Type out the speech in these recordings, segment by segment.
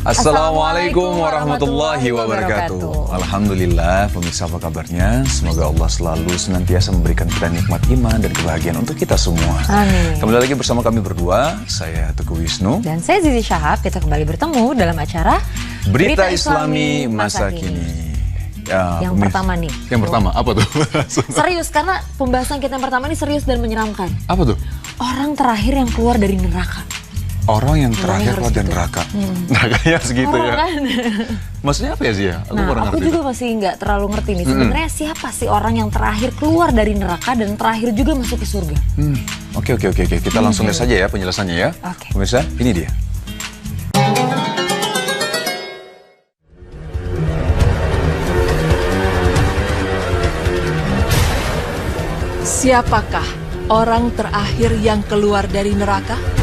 Assalamualaikum warahmatullahi wabarakatuh. Alhamdulillah, pemirsa apa kabarnya? Semoga Allah selalu senantiasa memberikan kita nikmat iman dan kebahagiaan untuk kita semua. Amin. Kembali lagi bersama kami berdua, saya Teguh Wisnu. Dan saya Zizi Syahab, kita kembali bertemu dalam acara Berita Islami Masa Kini. Ya, yang pertama nih. Yang pertama, apa tuh? Serius, karena pembahasan kita yang pertama ini serius dan menyeramkan. Apa tuh? Orang terakhir yang keluar dari neraka. Orang yang terakhir keluar dari neraka. Nerakanya segitu ya. Kan? Maksudnya apa ya sih ya? Aku juga masih nggak terlalu ngerti nih. Sebenarnya siapa sih orang yang terakhir keluar dari neraka dan terakhir juga masuk ke surga? Oke. Kita langsung lihat saja ya penjelasannya ya. Oke. Pemirsa, ini dia. Siapakah orang terakhir yang keluar dari neraka?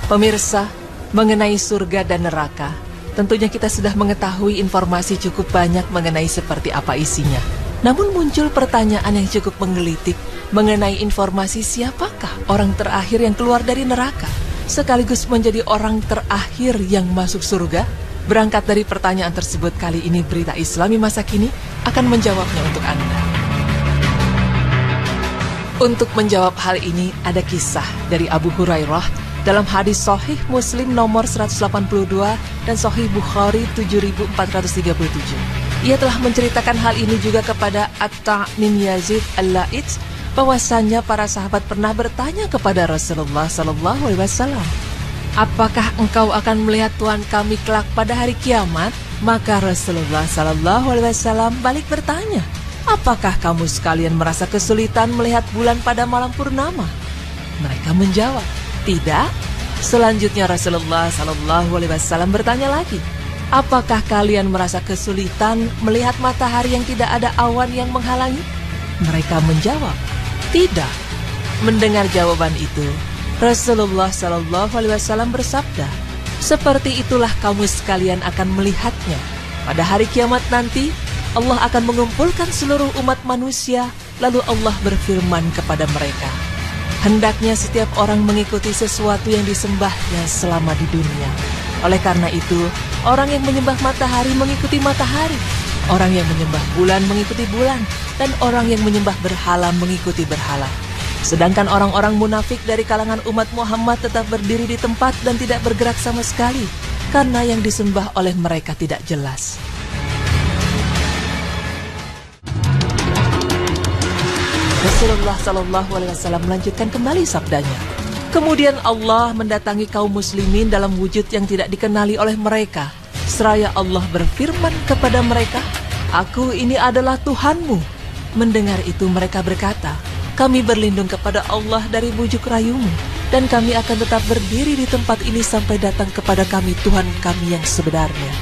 Pemirsa, mengenai surga dan neraka, tentunya kita sudah mengetahui informasi cukup banyak mengenai seperti apa isinya. Namun muncul pertanyaan yang cukup menggelitik mengenai informasi siapakah orang terakhir yang keluar dari neraka, sekaligus menjadi orang terakhir yang masuk surga. Berangkat dari pertanyaan tersebut, kali ini Berita Islami Masa Kini akan menjawabnya untuk Anda. Untuk menjawab hal ini, ada kisah dari Abu Hurairah dalam hadis Sahih Muslim nomor 182 dan Sahih Bukhari 7437. Ia telah menceritakan hal ini juga kepada Atta' bin Yazid Al-La'its, bahwasannya para sahabat pernah bertanya kepada Rasulullah SAW, apakah engkau akan melihat Tuhan kami kelak pada hari kiamat? Maka Rasulullah SAW balik bertanya, apakah kamu sekalian merasa kesulitan melihat bulan pada malam purnama? Mereka menjawab, tidak. Selanjutnya Rasulullah SAW bertanya lagi, apakah kalian merasa kesulitan melihat matahari yang tidak ada awan yang menghalangi? Mereka menjawab, tidak. Mendengar jawaban itu, Rasulullah SAW bersabda, seperti itulah kamu sekalian akan melihatnya. Pada hari kiamat nanti, Allah akan mengumpulkan seluruh umat manusia, lalu Allah berfirman kepada mereka, hendaknya setiap orang mengikuti sesuatu yang disembahnya selama di dunia. Oleh karena itu, orang yang menyembah matahari mengikuti matahari, orang yang menyembah bulan mengikuti bulan, dan orang yang menyembah berhala mengikuti berhala. Sedangkan orang-orang munafik dari kalangan umat Muhammad tetap berdiri di tempat dan tidak bergerak sama sekali, karena yang disembah oleh mereka tidak jelas. Rasulullah SAW melanjutkan kembali sabdanya. Kemudian Allah mendatangi kaum muslimin dalam wujud yang tidak dikenali oleh mereka. Seraya Allah berfirman kepada mereka, aku ini adalah Tuhanmu. Mendengar itu mereka berkata, kami berlindung kepada Allah dari bujuk rayumu, dan kami akan tetap berdiri di tempat ini sampai datang kepada kami Tuhan kami yang sebenarnya.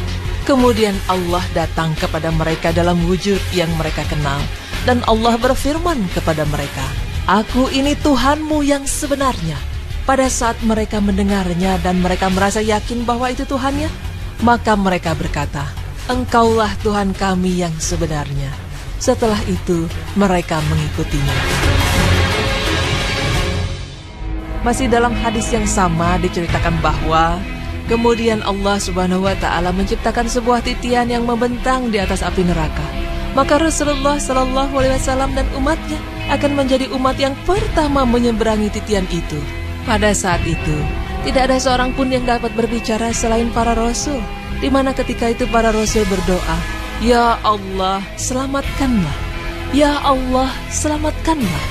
Kemudian Allah datang kepada mereka dalam wujud yang mereka kenal, dan Allah berfirman kepada mereka, aku ini Tuhanmu yang sebenarnya. Pada saat mereka mendengarnya dan mereka merasa yakin bahwa itu Tuhannya, maka mereka berkata, engkaulah Tuhan kami yang sebenarnya. Setelah itu mereka mengikutinya. Masih dalam hadis yang sama diceritakan bahwa kemudian Allah Subhanahu wa Ta'ala menciptakan sebuah titian yang membentang di atas api neraka. Maka Rasulullah SAW dan umatnya akan menjadi umat yang pertama menyeberangi titian itu. Pada saat itu, tidak ada seorang pun yang dapat berbicara selain para rasul, di mana ketika itu para rasul berdoa, ya Allah, selamatkanlah. Ya Allah, selamatkanlah.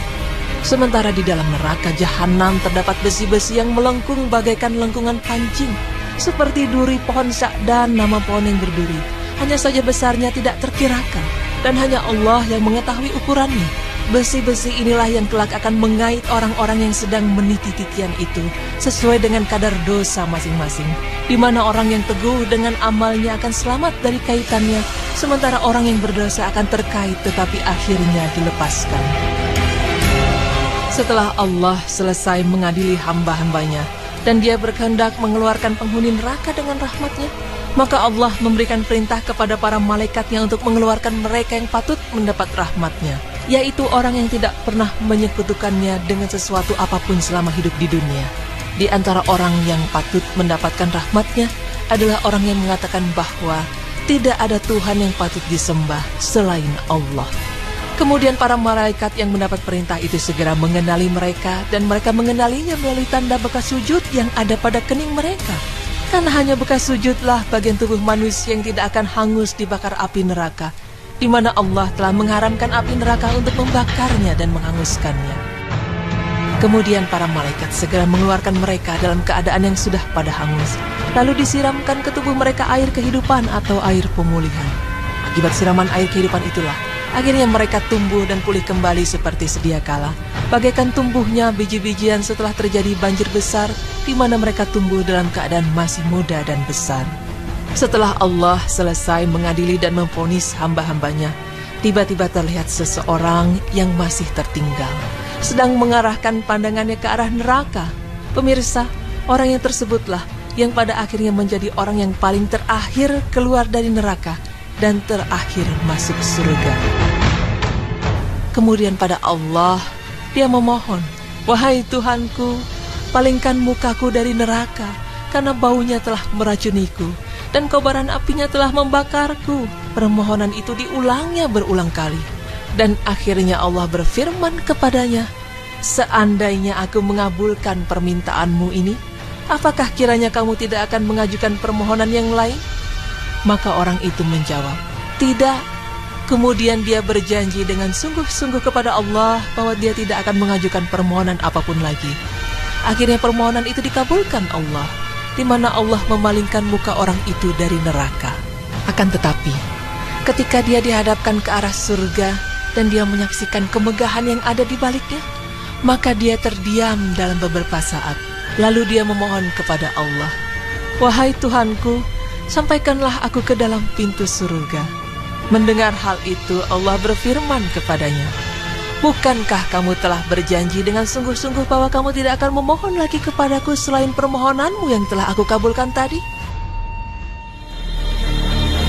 Sementara di dalam neraka jahanam terdapat besi-besi yang melengkung bagaikan lengkungan pancing, seperti duri pohon syakdan, nama pohon yang berduri. Hanya saja besarnya tidak terkirakan, dan hanya Allah yang mengetahui ukurannya. Besi-besi inilah yang kelak akan mengait orang-orang yang sedang meniti titian itu sesuai dengan kadar dosa masing-masing, di mana orang yang teguh dengan amalnya akan selamat dari kaitannya, sementara orang yang berdosa akan terkait tetapi akhirnya dilepaskan. Setelah Allah selesai mengadili hamba-hambanya dan dia berkehendak mengeluarkan penghuni neraka dengan rahmatnya, maka Allah memberikan perintah kepada para malaikatnya untuk mengeluarkan mereka yang patut mendapat rahmatnya, yaitu orang yang tidak pernah menyekutukannya dengan sesuatu apapun selama hidup di dunia. Di antara orang yang patut mendapatkan rahmatnya adalah orang yang mengatakan bahwa tidak ada Tuhan yang patut disembah selain Allah. Kemudian para malaikat yang mendapat perintah itu segera mengenali mereka, dan mereka mengenalinya melalui tanda bekas sujud yang ada pada kening mereka. Karena hanya bekas sujudlah bagian tubuh manusia yang tidak akan hangus dibakar api neraka, di mana Allah telah mengharamkan api neraka untuk membakarnya dan menghanguskannya. Kemudian para malaikat segera mengeluarkan mereka dalam keadaan yang sudah pada hangus, lalu disiramkan ke tubuh mereka air kehidupan atau air pemulihan. Akibat siraman air kehidupan itulah, akhirnya mereka tumbuh dan pulih kembali seperti sedia kala, bagaikan tumbuhnya biji-bijian setelah terjadi banjir besar, di mana mereka tumbuh dalam keadaan masih muda dan besar. Setelah Allah selesai mengadili dan memvonis hamba-hambanya, tiba-tiba terlihat seseorang yang masih tertinggal, sedang mengarahkan pandangannya ke arah neraka. Pemirsa, orang yang tersebutlah yang pada akhirnya menjadi orang yang paling terakhir keluar dari neraka dan terakhir masuk surga. Kemudian pada Allah, dia memohon, "Wahai Tuhanku, palingkan mukaku dari neraka, karena baunya telah meracuniku, dan kobaran apinya telah membakarku." Permohonan itu diulangnya berulang kali. Dan akhirnya Allah berfirman kepadanya, "Seandainya aku mengabulkan permintaanmu ini, apakah kiranya kamu tidak akan mengajukan permohonan yang lain?" Maka orang itu menjawab, "Tidak." Kemudian dia berjanji dengan sungguh-sungguh kepada Allah bahwa dia tidak akan mengajukan permohonan apapun lagi. Akhirnya permohonan itu dikabulkan Allah, di mana Allah memalingkan muka orang itu dari neraka. Akan tetapi, ketika dia dihadapkan ke arah surga dan dia menyaksikan kemegahan yang ada di baliknya, maka dia terdiam dalam beberapa saat. Lalu dia memohon kepada Allah, "Wahai Tuhanku, sampaikanlah aku ke dalam pintu surga." Mendengar hal itu, Allah berfirman kepadanya, "Bukankah kamu telah berjanji dengan sungguh-sungguh bahwa kamu tidak akan memohon lagi kepadaku selain permohonanmu yang telah aku kabulkan tadi?"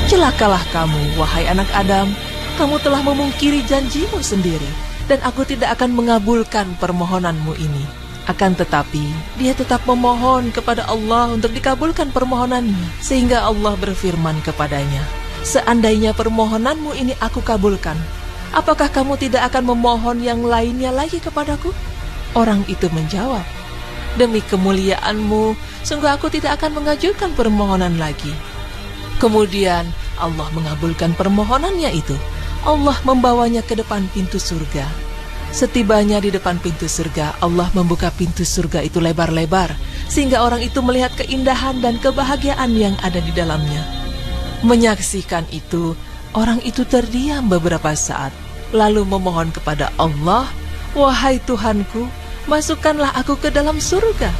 Celakalah kamu, wahai anak Adam, kamu telah memungkiri janjimu sendiri, dan aku tidak akan mengabulkan permohonanmu ini. Akan tetapi, dia tetap memohon kepada Allah untuk dikabulkan permohonannya, sehingga Allah berfirman kepadanya, "Seandainya permohonanmu ini aku kabulkan, apakah kamu tidak akan memohon yang lainnya lagi kepadaku?" Orang itu menjawab, "Demi kemuliaanmu, sungguh aku tidak akan mengajukan permohonan lagi." Kemudian Allah mengabulkan permohonannya itu. Allah membawanya ke depan pintu surga. Setibanya di depan pintu surga, Allah membuka pintu surga itu lebar-lebar, sehingga orang itu melihat keindahan dan kebahagiaan yang ada di dalamnya. Menyaksikan itu, orang itu terdiam beberapa saat, lalu memohon kepada Allah, "Wahai Tuhanku, masukkanlah aku ke dalam surga."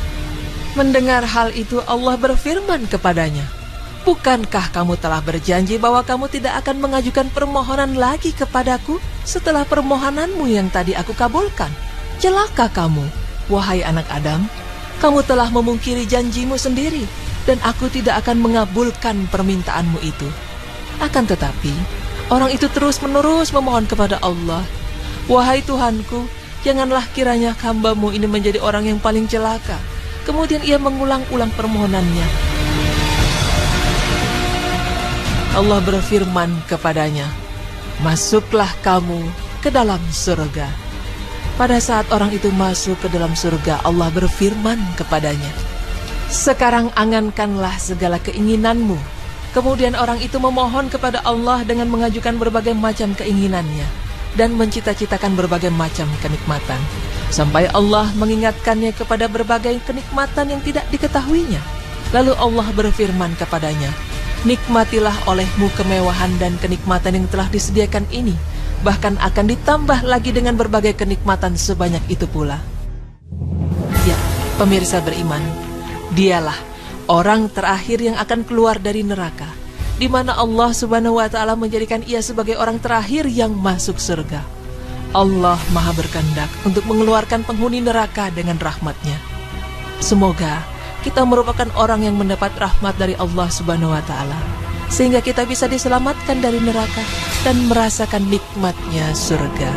Mendengar hal itu, Allah berfirman kepadanya, "Bukankah kamu telah berjanji bahwa kamu tidak akan mengajukan permohonan lagi kepadaku setelah permohonanmu yang tadi aku kabulkan? Celaka kamu, wahai anak Adam, kamu telah memungkiri janjimu sendiri, dan aku tidak akan mengabulkan permintaanmu itu." Akan tetapi, orang itu terus-menerus memohon kepada Allah, "Wahai Tuhanku, janganlah kiranya hamba-Mu ini menjadi orang yang paling celaka." Kemudian ia mengulang-ulang permohonannya. Allah berfirman kepadanya, "Masuklah kamu ke dalam surga." Pada saat orang itu masuk ke dalam surga, Allah berfirman kepadanya, "Sekarang angankanlah segala keinginanmu." Kemudian orang itu memohon kepada Allah dengan mengajukan berbagai macam keinginannya dan mencita-citakan berbagai macam kenikmatan, sampai Allah mengingatkannya kepada berbagai kenikmatan yang tidak diketahuinya. Lalu Allah berfirman kepadanya, "Nikmatilah olehmu kemewahan dan kenikmatan yang telah disediakan ini, bahkan akan ditambah lagi dengan berbagai kenikmatan sebanyak itu pula." Ya, pemirsa beriman, dialah orang terakhir yang akan keluar dari neraka, di mana Allah Subhanahu wa Ta'ala menjadikan ia sebagai orang terakhir yang masuk surga. Allah Maha berkehendak untuk mengeluarkan penghuni neraka dengan rahmatnya. Semoga kita merupakan orang yang mendapat rahmat dari Allah Subhanahu wa Ta'ala, sehingga kita bisa diselamatkan dari neraka dan merasakan nikmatnya surga.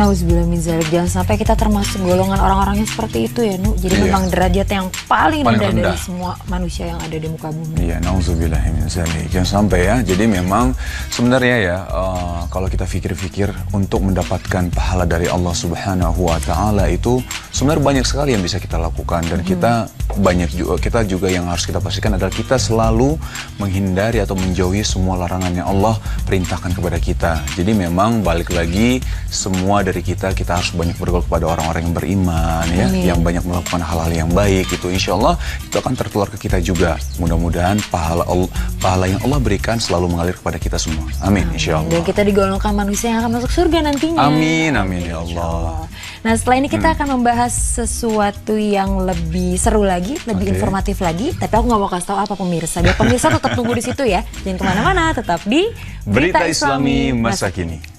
Nauzubillah min zalik. Jangan sampai kita termasuk golongan orang-orang yang seperti itu ya, Nu. Jadi memang derajat yang paling rendah dari semua manusia yang ada di muka bumi. Iya, nauzubillah min zalik. Jangan sampai ya. Jadi memang sebenarnya ya, kalau kita pikir-pikir untuk mendapatkan pahala dari Allah Subhanahu wa taala itu sebenarnya banyak sekali yang bisa kita lakukan, dan kita juga yang harus kita pastikan adalah kita selalu menghindari atau menjauhi semua larangan yang Allah perintahkan kepada kita. Jadi memang balik lagi, semua dari kita harus banyak bergaul kepada orang-orang yang beriman ya, yang banyak melakukan hal-hal yang baik. Itu insya Allah itu akan tertular ke kita juga. Mudah-mudahan pahala yang Allah berikan selalu mengalir kepada kita semua. Amin, insya Allah. Dan kita digolongkan manusia yang akan masuk surga nantinya. Amin, amin ya Allah. Nah, setelah ini kita akan membahas sesuatu yang lebih seru lagi, lebih informatif lagi. Tapi aku nggak mau kasih tahu apa pemirsa. Biar pemirsa tetap tunggu di situ ya. Jangan kemana-mana, tetap di Berita Islami Masa Kini.